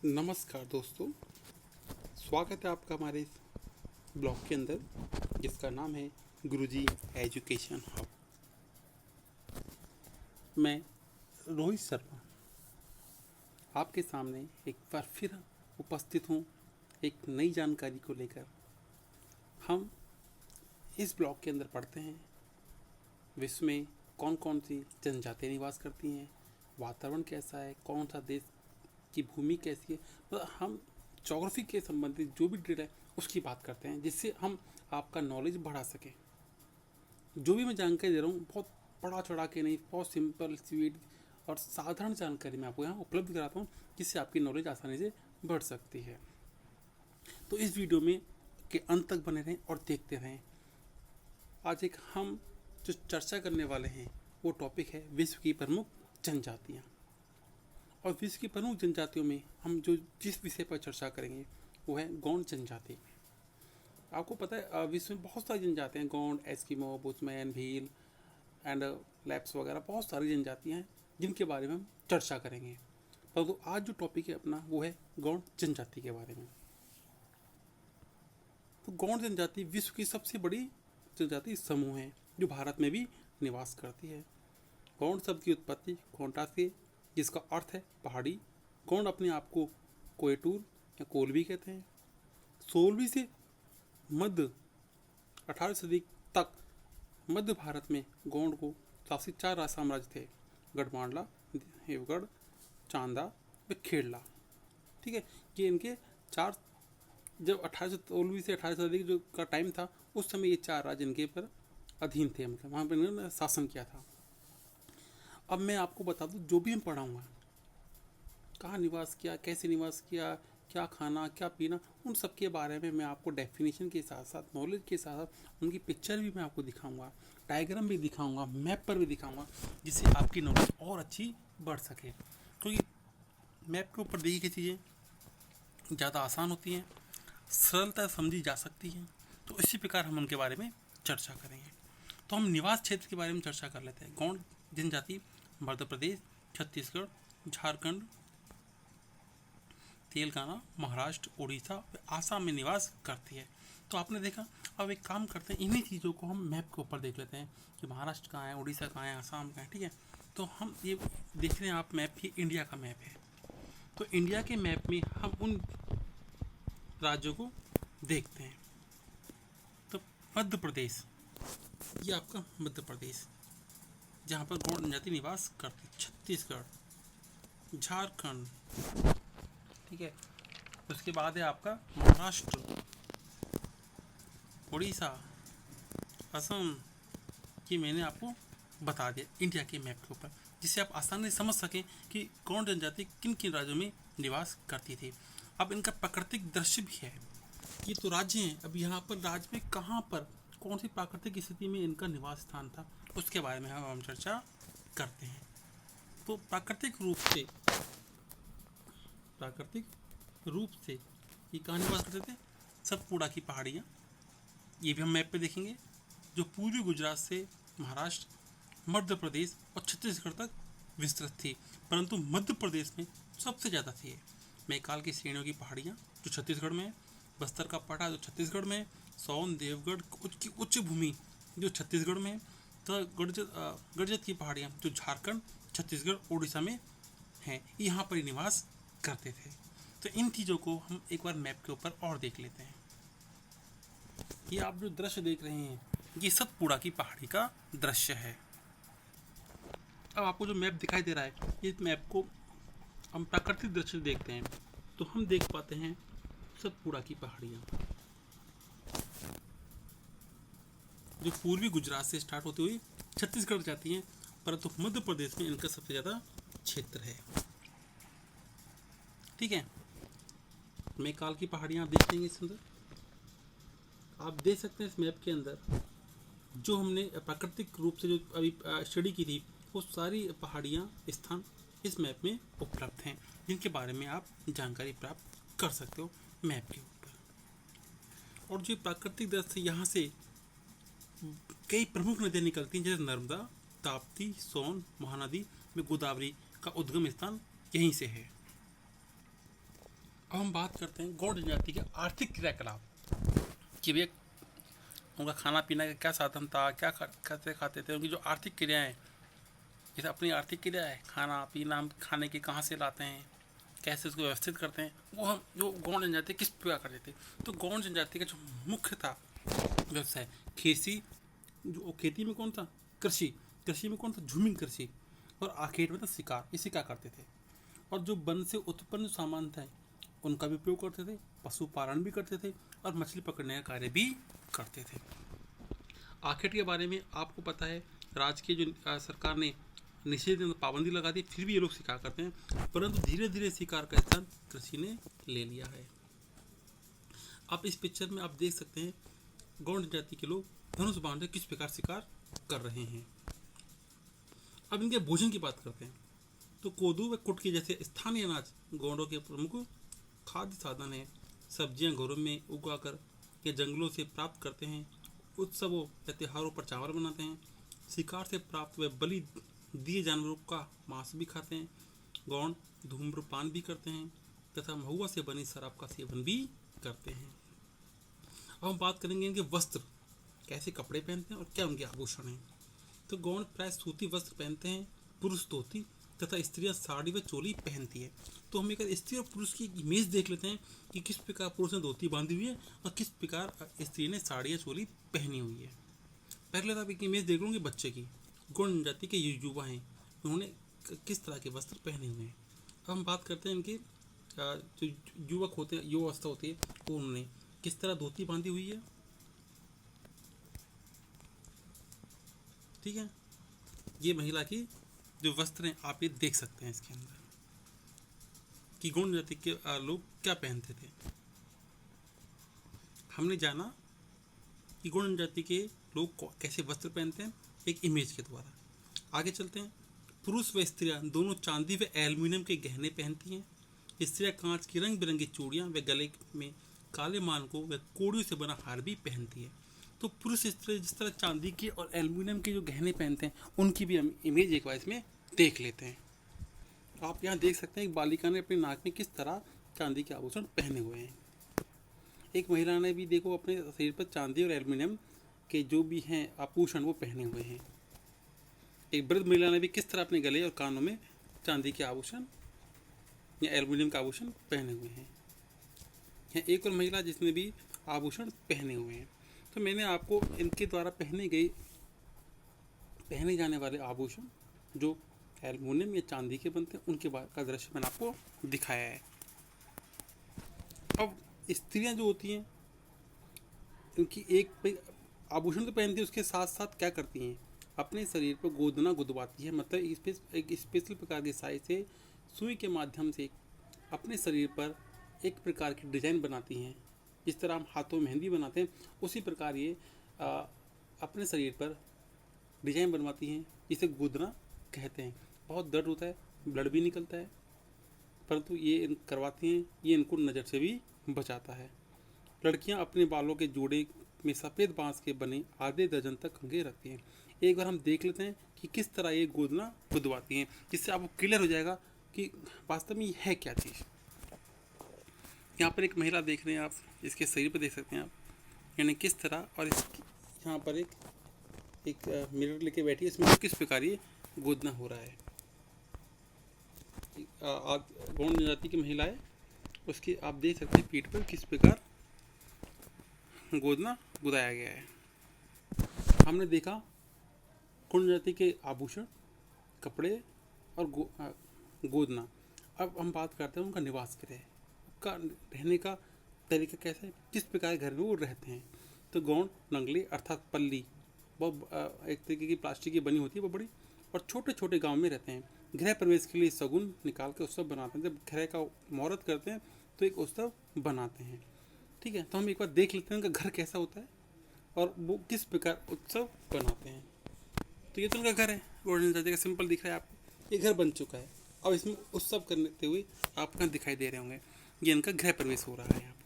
नमस्कार दोस्तों, स्वागत है आपका हमारे इस ब्लॉग के अंदर जिसका नाम है गुरुजी एजुकेशन हब। मैं रोहित शर्मा आपके सामने एक बार फिर उपस्थित हूँ एक नई जानकारी को लेकर। हम इस ब्लॉग के अंदर पढ़ते हैं विश्व में कौन कौन सी जनजातियाँ निवास करती हैं, वातावरण कैसा है, कौन सा देश की भूमि कैसी है। मतलब हम ज्योग्राफी के संबंधित जो भी डिटेल है उसकी बात करते हैं, जिससे हम आपका नॉलेज बढ़ा सकें। जो भी मैं जानकारी दे रहा हूँ बहुत बड़ा चढ़ा के नहीं, बहुत सिंपल स्वीट और साधारण जानकारी मैं आपको यहाँ उपलब्ध कराता हूँ, जिससे आपकी नॉलेज आसानी से बढ़ सकती है। तो इस वीडियो में के अंत तक बने रहें और देखते रहें। आज एक हम जो चर्चा करने वाले हैं वो टॉपिक है विश्व की प्रमुख जनजातियाँ। और विश्व की प्रमुख जनजातियों में हम जिस विषय पर चर्चा करेंगे वो है गौंड जनजाति। आपको पता है विश्व में बहुत सारी जनजातियाँ हैं, Gond, Eskimo, bushman, Bhil and lapse वगैरह बहुत सारी जनजातियाँ हैं जिनके बारे में हम चर्चा करेंगे। परंतु आज जो टॉपिक है अपना वो है गौंड जनजाति के बारे में। तो गौंड जनजाति विश्व की सबसे बड़ी जनजाति समूह है जो भारत में भी निवास करती है। गौंड शब्द की उत्पत्ति गोंडा से, जिसका अर्थ है पहाड़ी। गौंड अपने आप को कोयटूर या कोलवी कहते हैं। 16वीं से मध्य 18वीं सदी तक मध्य भारत में गौंड को शासित 4 राज साम्राज्य थे: गढ़मांडला, देवगढ़, चांदा व खेड़ला। ठीक है, ये इनके 4, जब 1816वीं से 18वीं सदी जो का टाइम था उस समय ये 4 राज्य इनके पर अधीन थे, मतलब वहाँ पर इन्होंने शासन किया था। अब मैं आपको बता दूं जो भी हम पढ़ाऊँगा, कहाँ निवास किया, कैसे निवास किया, क्या खाना, क्या पीना, उन सब के बारे में मैं आपको डेफिनेशन के साथ साथ, नॉलेज के साथ साथ उनकी पिक्चर भी मैं आपको दिखाऊंगा, डायग्राम भी दिखाऊंगा, मैप पर भी दिखाऊंगा, जिससे आपकी नॉलेज और अच्छी बढ़ सके। क्योंकि मैप के ऊपर देखी गई चीज़ें ज़्यादा आसान होती हैं, सरलता समझी जा सकती हैं। तो इसी प्रकार हम उनके बारे में चर्चा करेंगे। तो हम निवास क्षेत्र के बारे में चर्चा कर लेते हैं। गौंड जनजाति मध्य प्रदेश, छत्तीसगढ़, झारखंड, तेलंगाना, महाराष्ट्र, उड़ीसा, आसाम में निवास करती है। तो आपने देखा। अब एक काम करते हैं, इन्हीं चीज़ों को हम मैप के ऊपर देख लेते हैं कि महाराष्ट्र कहाँ है, उड़ीसा कहाँ है, आसाम कहाँ है। ठीक है, तो हम ये देख रहे हैं आप मैप, ये इंडिया का मैप है। तो इंडिया के मैप में हम उन राज्यों को देखते हैं। तो मध्य प्रदेश, ये आपका मध्य प्रदेश जहाँ पर गौंड जनजाति निवास करती। छत्तीसगढ़, झारखंड, ठीक है, उसके बाद है आपका महाराष्ट्र, उड़ीसा, असम। ये मैंने आपको बता दिया इंडिया के मैप के ऊपर, जिससे आप आसानी से समझ सकें कि गौंड जनजाति किन किन राज्यों में निवास करती थी। अब इनका प्राकृतिक दृश्य भी है। ये तो राज्य हैं, अब यहाँ पर राज्य में कहाँ पर कौन सी प्राकृतिक स्थिति में इनका निवास स्थान था उसके बारे में हम चर्चा करते हैं। तो प्राकृतिक रूप से ये कहाँ निवास करते थे? सतपुड़ा की पहाड़ियाँ, ये भी हम मैप पे देखेंगे, जो पूर्वी गुजरात से महाराष्ट्र, मध्य प्रदेश और छत्तीसगढ़ तक विस्तृत थी। परंतु मध्य प्रदेश में सबसे ज़्यादा थी मैकाल की श्रेणियों की पहाड़ियाँ जो छत्तीसगढ़ में है, बस्तर का पठार जो छत्तीसगढ़ में है, सोन, देवगढ़ की उच्च भूमि जो छत्तीसगढ़ में है, तो गड़जत की पहाड़ियाँ जो झारखंड, छत्तीसगढ़, उड़ीसा में हैं, यहाँ पर निवास करते थे। तो इन चीज़ों को हम एक बार मैप के ऊपर और देख लेते हैं। ये आप जो दृश्य देख रहे हैं ये सतपुड़ा की पहाड़ी का दृश्य है। अब आपको जो मैप दिखाई दे रहा है, इस मैप को हम प्राकृतिक दृश्य देखते हैं तो हम देख पाते हैं सतपुड़ा की पहाड़ियाँ जो पूर्वी गुजरात से स्टार्ट होती हुई छत्तीसगढ़ जाती हैं, परंतु मध्य प्रदेश में इनका सबसे ज़्यादा क्षेत्र है। ठीक है, मैकाल की पहाड़ियाँ आप देख लेंगे। इस अंदर आप देख सकते हैं इस मैप के अंदर जो हमने प्राकृतिक रूप से जो अभी स्टडी की थी वो सारी पहाड़ियाँ स्थान इस मैप में उपलब्ध हैं, जिनके बारे में आप जानकारी प्राप्त कर सकते हो मैप के ऊपर। और जो प्राकृतिक दृश्य यहाँ से कई प्रमुख नदियाँ निकलती हैं, जैसे नर्मदा, ताप्ती, सोन, महानदी में गोदावरी का उद्गम स्थान यहीं से है। अब हम बात करते हैं गौड़ जनजाति के आर्थिक क्रियाकलाप कि वे उनका खाना पीना का क्या साधन था, कैसे खाते थे, उनकी जो आर्थिक क्रियाएं, जैसे अपनी आर्थिक क्रिया है खाना पीना, हम खाने की कहाँ से लाते हैं, कैसे उसको व्यवस्थित करते हैं, वो हम जो गौड़ जनजाति किस प्रकार करते थे। तो गौड़ जनजाति का जो मुख्य था व्यवसाय खेती, जो खेती में कौन था कृषि, कृषि में कौन था झूमिंग कृषि, और आखेट में था शिकार, ये शिकार करते थे। और जो वन से उत्पन्न सामान था उनका भी उपयोग करते थे, पशुपालन भी करते थे और मछली पकड़ने का कार्य भी करते थे। आखेट के बारे में आपको पता है, राज्य की जो सरकार ने निषेध पाबंदी लगा दी, फिर भी ये लोग शिकार करते हैं, परंतु धीरे धीरे शिकार का स्थान कृषि ने ले लिया है। आप इस पिक्चर में आप देख सकते हैं गौड़ जाति के लोग धनुष बांधे किस प्रकार शिकार कर रहे हैं। अब इनके भोजन की बात करते हैं तो कोदू व कुटकी जैसे स्थानीय अनाज गौड़ों के प्रमुख खाद्य साधन है। सब्जियां घरों में उगाकर या जंगलों से प्राप्त करते हैं। उत्सवों या त्योहारों पर चावल बनाते हैं। शिकार से प्राप्त व बलि दिए जानवरों का मांस भी खाते हैं। गौड़ धूम्रपान भी करते हैं तथा महुआ से बनी शराब का सेवन भी करते हैं। अब हम बात करेंगे इनके वस्त्र, कैसे कपड़े पहनते हैं और क्या उनके आभूषण हैं। तो गौड़ प्राय सूती वस्त्र पहनते हैं, पुरुष धोती तथा स्त्रियां साड़ी व चोली पहनती है। तो हम एक स्त्री और पुरुष की इमेज देख लेते हैं कि किस प्रकार पुरुष ने धोती बांधी हुई है और किस प्रकार स्त्री ने साड़ी या चोली पहनी हुई है। पहले तो आप एक इमेज देख लोगे बच्चे की, गौड़ जनजाति के युवा हैं, उन्होंने किस तरह के वस्त्र पहने हुए हैं। अब हम बात करते हैं इनके जो युवक होते हैं, युवा अवस्था होती है, तो उन्होंने किस तरह धोती बांधी हुई है। ठीक है, ये महिला की जो वस्त्र हैं आप ये देख सकते हैं इसके अंदर कि गौड़ जाति के लोग क्या पहनते थे। हमने जाना कि गौड़ जाति के लोग कैसे वस्त्र पहनते हैं एक इमेज के द्वारा। आगे चलते हैं। पुरुष व स्त्रियां दोनों चांदी व एल्युमिनियम के गहने पहनती हैं। स्त्रियां कांच की रंग बिरंगी चूड़ियां व गले में काले मानकों व कोड़ियों से बना हार भी पहनती है। तो पुरुष स्त्री जिस तरह चांदी के और एल्युमिनियम के जो गहने पहनते हैं उनकी भी हम इमेज एक बार इसमें देख लेते हैं। आप यहाँ देख सकते हैं एक बालिका ने अपने नाक में किस तरह चांदी के आभूषण पहने हुए हैं। एक महिला ने भी देखो अपने शरीर पर चांदी और एल्युमिनियम के जो भी हैं आभूषण वो पहने हुए हैं। एक वृद्ध महिला ने भी किस तरह अपने गले और कानों में चांदी के आभूषण या एल्युमिनियम का आभूषण पहने हुए हैं। यहाँ एक और महिला जिसने भी आभूषण पहने हुए हैं। तो मैंने आपको इनके द्वारा पहने जाने वाले आभूषण जो एल्युमिनियम या चांदी के बनते हैं उनके बाद का दृश्य मैंने आपको दिखाया है। अब स्त्रियां जो होती हैं इनकी एक आभूषण तो पहनती है, उसके साथ साथ क्या करती हैं अपने शरीर पर गोदना गुदवाती है। मतलब एक स्पेशल प्रकार की साई से सुई के माध्यम से अपने शरीर पर एक प्रकार की डिजाइन बनाती हैं। जिस तरह हम हाथों में मेहंदी बनाते हैं उसी प्रकार ये अपने शरीर पर डिजाइन बनवाती हैं, जिसे गोदना कहते हैं। बहुत दर्द होता है, ब्लड भी निकलता है, परंतु ये करवाती हैं, ये इनको नज़र से भी बचाता है। लड़कियां अपने बालों के जोड़े में सफ़ेद बांस के बने आधे दर्जन तक कंघे रखती हैं। एक बार हम देख लेते हैं कि किस तरह ये गोदना गुदवाती हैं, जिससे आपको क्लियर हो जाएगा कि वास्तव में ये है क्या चीज़। यहाँ पर एक महिला देख रहे हैं आप, इसके शरीर पर देख सकते हैं आप, यानी किस तरह, और यहाँ पर एक मिरर लेके बैठी है, इसमें किस प्रकार ये गोदना हो रहा है। गौड़ जनजाति की महिला है, उसकी आप देख सकते हैं पीठ पर किस प्रकार गोदना गुदाया गया है। हमने देखा गौड़ जनजाति के आभूषण, कपड़े और गोदना। अब हम बात करते हैं उनका निवास गृह, उनका रहने का तरीका कैसा है, किस प्रकार घर में वो रहते हैं। तो गौड़ नंगले अर्थात पल्ली, बहुत एक तरीके की प्लास्टिक की बनी होती है, वो बड़ी, और छोटे छोटे गांव में रहते हैं। गृह प्रवेश के लिए सगुन निकाल के उत्सव बनाते हैं। जब गृह का मुहूर्त करते हैं तो एक उत्सव बनाते हैं। ठीक है, तो हम एक बार देख लेते हैं उनका घर कैसा होता है और वो किस प्रकार उत्सव बनाते हैं। तो ये तो उनका घर है, गौड़ जनजाति का, सिंपल दिख रहा है आपको, ये घर बन चुका है। अब इसमें उत्सव करते हुए आपको यहाँ दिखाई दे रहे होंगे, ये इनका गृह प्रवेश हो रहा है यहाँ पर।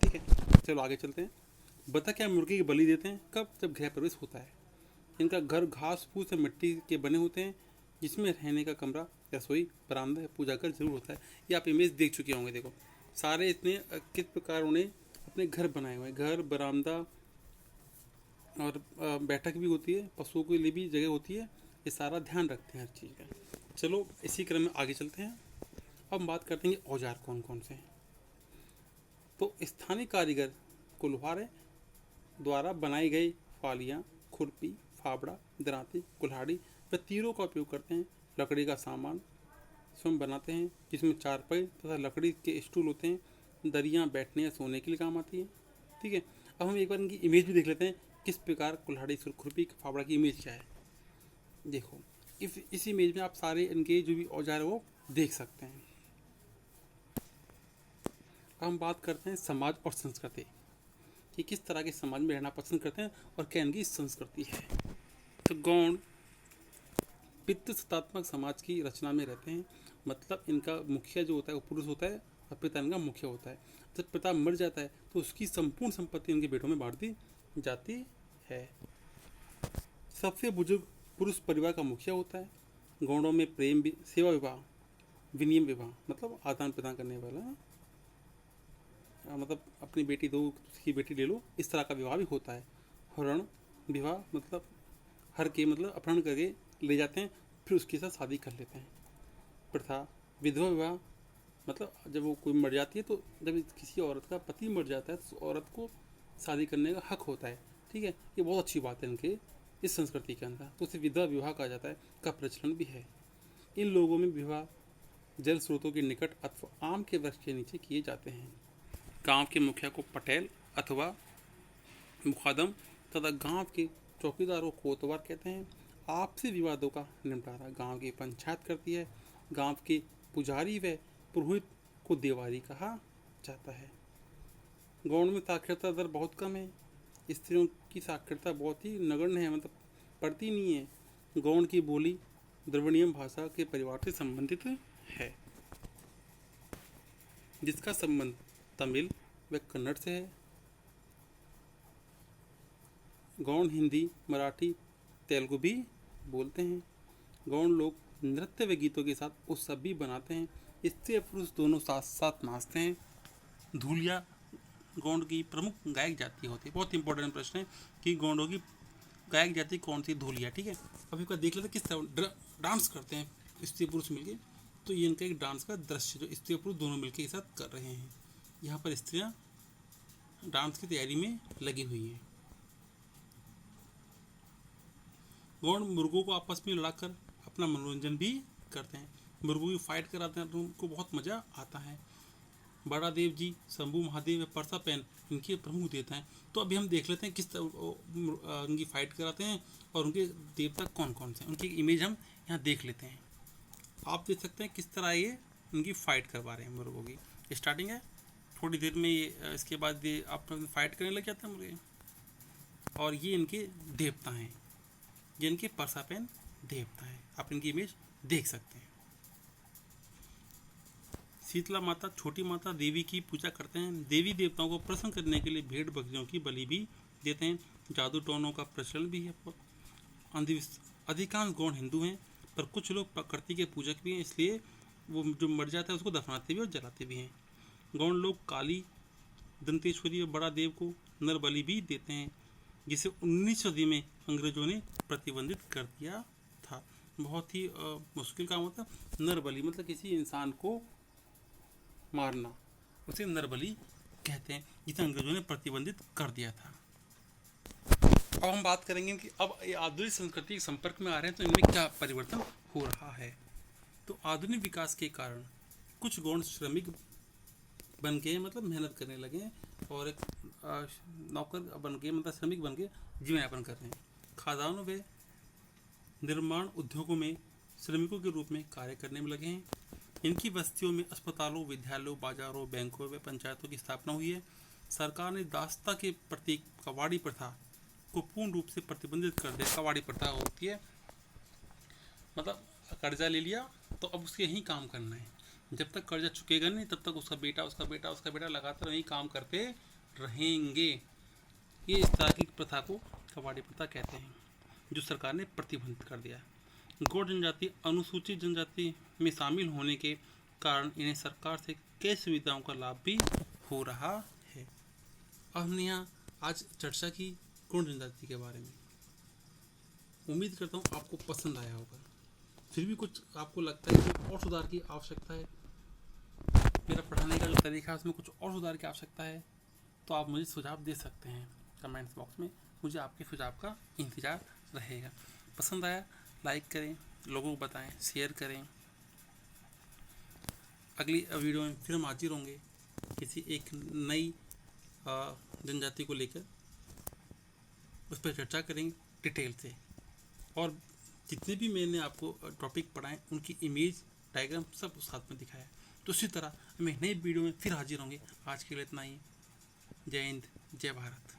ठीक है, चलो आगे चलते हैं। बता क्या मुर्गी की बलि देते हैं कब, जब गृह प्रवेश होता है। इनका घर घास फूस और मिट्टी के बने होते हैं, जिसमें रहने का कमरा रसोई, बरामदा, पूजा घर जरूर होता है। ये आप इमेज देख चुके होंगे। देखो सारे इतने किस प्रकार उन्हें अपने घर बनाए हुए हैं, घर, बरामदा और बैठक भी होती है, पशुओं के लिए भी जगह होती है। ये सारा ध्यान रखते हैं हर चीज़ का। चलो इसी क्रम में आगे चलते हैं। अब हम बात करते हैं कि औजार कौन कौन से हैं। तो स्थानीय कारीगर कुल्हाड़े द्वारा बनाई गई फालियाँ, खुरपी, फावड़ा, दरांती, कुल्हाड़ी व तीरों का उपयोग करते हैं। लकड़ी का सामान स्वयं बनाते हैं, जिसमें चारपाई तथा लकड़ी के स्टूल होते हैं। दरियाँ बैठने या सोने के लिए काम आती है। ठीक है, अब हम एक बार इनकी इमेज भी देख लेते हैं, किस प्रकार कुल्हाड़ी, खुरपी, फावड़ा की इमेज क्या है। देखो इस इमेज में आप सारे इनके जो भी औजार है वो देख सकते हैं। अब हम बात करते हैं समाज और संस्कृति कि किस तरह के समाज में रहना पसंद करते हैं और क्या इनकी संस्कृति है। तो गौड़ पितृसत्तात्मक समाज की रचना में रहते हैं। मतलब इनका मुखिया जो होता है वो पुरुष होता है और पिता इनका मुखिया होता है। जब पिता मर जाता है तो उसकी संपूर्ण संपत्ति इनके बेटों में बांट दी जाती है। सबसे बुजुर्ग पुरुष परिवार का मुखिया होता है। गौड़ों में प्रेम, सेवा विवाह, विनियम विवाह मतलब आदान प्रदान करने वाला, मतलब अपनी बेटी दो उसकी बेटी ले लो, इस तरह का विवाह भी होता है। हरण विवाह मतलब हर के मतलब अपहरण करके ले जाते हैं, फिर उसके साथ शादी कर लेते हैं। प्रथा विधवा विवाह मतलब जब वो कोई मर जाती है तो जब किसी औरत का पति मर जाता है तो औरत को शादी करने का हक होता है। ठीक है, ये बहुत अच्छी बात है इनके इस संस्कृति के अंदर, तो उसे विधवा विवाह कहा जाता है, का प्रचलन भी है। इन लोगों में विवाह जल स्रोतों के निकट अथवा आम के वृक्ष के नीचे किए जाते हैं। गांव के मुखिया को पटेल अथवा मुखादम तथा गांव के चौकीदारों को कोतवार कहते हैं। आपसी विवादों का निपटारा गांव की पंचायत करती है। गांव के पुजारी व पुरोहित को देवारी कहा जाता है। गौड़ में साक्षरता दर बहुत कम है। स्त्रियों की साक्षरता बहुत ही नगण्य है, मतलब पढ़ती नहीं है। गौड़ की बोली द्रविड़ीय भाषा के परिवार से संबंधित है, जिसका संबंध तमिल व कन्नड़ से है। गौड़ हिंदी, मराठी, तेलुगु भी बोलते हैं। गौड़ लोग नृत्य व गीतों के साथ उत्सव भी बनाते हैं। स्त्री और पुरुष दोनों साथ साथ नाचते हैं। धूलिया गौड़ की प्रमुख गायक जाति होती है। बहुत इंपॉर्टेंट प्रश्न है कि गौड़ों की गायक जाति कौन सी, धूलिया। ठीक है, अभी का देख लेते हैं किस तरह डांस करते हैं स्त्री पुरुष मिलके। तो ये इनका एक डांस का दृश्य जो स्त्री और पुरुष दोनों मिलकर एक साथ कर रहे हैं। यहाँ पर स्त्रियाँ डांस की तैयारी में लगी हुई हैं। गौड़ मुर्गों को आपस में लड़ाकर अपना मनोरंजन भी करते हैं। मुर्गों की फाइट कराते हैं तो उनको बहुत मज़ा आता है। बड़ा देव जी, शंभू महादेव, परसापेन इनके प्रमुख देवता हैं। तो अभी हम देख लेते हैं किस तरह उनकी फाइट कराते हैं और उनके देवता कौन कौन से हैं। उनकी इमेज हम यहाँ देख लेते हैं। आप देख सकते हैं किस तरह ये उनकी फाइट करवा रहे हैं मुर्गों की। स्टार्टिंग है, थोड़ी देर में ये इसके बाद ये आप फाइट करने लग जाते हैं मुर्गे। और ये इनके देवता हैं, ये इनके परसापेन देवता हैं। आप इनकी इमेज देख सकते हैं। शीतला माता, छोटी माता देवी की पूजा करते हैं। देवी देवताओं को प्रसन्न करने के लिए भेड़ बकरियों की बलि भी देते हैं। जादू टोनों का प्रचलन भी है। अधिकांश गौड़ हिंदू हैं, पर कुछ लोग प्रकृति के पूजक भी हैं, इसलिए वो जो मर जाता है उसको दफनाते भी और जलाते भी हैं। गौड़ लोग काली, दंतेश्वरी और बड़ा देव को नर बलि भी देते हैं, जिसे 19वीं सदी में अंग्रेजों ने प्रतिबंधित कर दिया था। बहुत ही मुश्किल काम होता है। नर बलि मतलब किसी इंसान को मारना, उसे नर बलि कहते हैं, जिसे अंग्रेजों ने प्रतिबंधित कर दिया था। अब हम बात करेंगे कि अब ये आधुनिक संस्कृति के संपर्क में आ रहे हैं तो इनमें क्या परिवर्तन हो रहा है। तो आधुनिक विकास के कारण कुछ गौड़ श्रमिक बन के मतलब मेहनत करने लगे और एक नौकर बन के मतलब श्रमिक बन के जीवन यापन कर रहे हैं। खदानों व निर्माण उद्योगों में श्रमिकों के रूप में कार्य करने में लगे हैं। इनकी बस्तियों में अस्पतालों, विद्यालयों, बाजारों, बैंकों व पंचायतों की स्थापना हुई है। सरकार ने दास्ता के प्रतीक कवाड़ी प्रथा को पूर्ण रूप से प्रतिबंधित कर दिया। कवाड़ी प्रथा होती है मतलब कर्जा ले लिया तो अब उसके यही काम करना है, जब तक कर्जा चुकेगा नहीं तब तक उसका बेटा लगातार वही काम करते रहेंगे। ये इस तरह की प्रथा को कवाड़ी प्रथा कहते हैं, जो सरकार ने प्रतिबंधित कर दिया। गौड़ जनजाति अनुसूचित जनजाति में शामिल होने के कारण इन्हें सरकार से कई सुविधाओं का लाभ भी हो रहा है। अब हमने यहाँ आज चर्चा की गौड़ जनजाति के बारे में। उम्मीद करता हूँ आपको पसंद आया होगा। फिर भी कुछ आपको लगता है कि और सुधार की आवश्यकता है, मेरा पढ़ाने का जो तरीका है उसमें कुछ और सुधार की आवश्यकता है, तो आप मुझे सुझाव दे सकते हैं कमेंट्स बॉक्स में। मुझे आपके सुझाव का इंतज़ार रहेगा। पसंद आया लाइक करें, लोगों को बताएं, शेयर करें। अगली वीडियो में फिर हम हाजिर होंगे किसी एक नई जनजाति को लेकर, उस पर चर्चा करेंगे डिटेल से। और जितने भी मैंने आपको टॉपिक पढ़ाए उनकी इमेज डायग्राम सब साथ में दिखाया। तो इसी तरह हम एक नई वीडियो में फिर हाजिर होंगे। आज के लिए इतना ही। जय हिंद, जय भारत।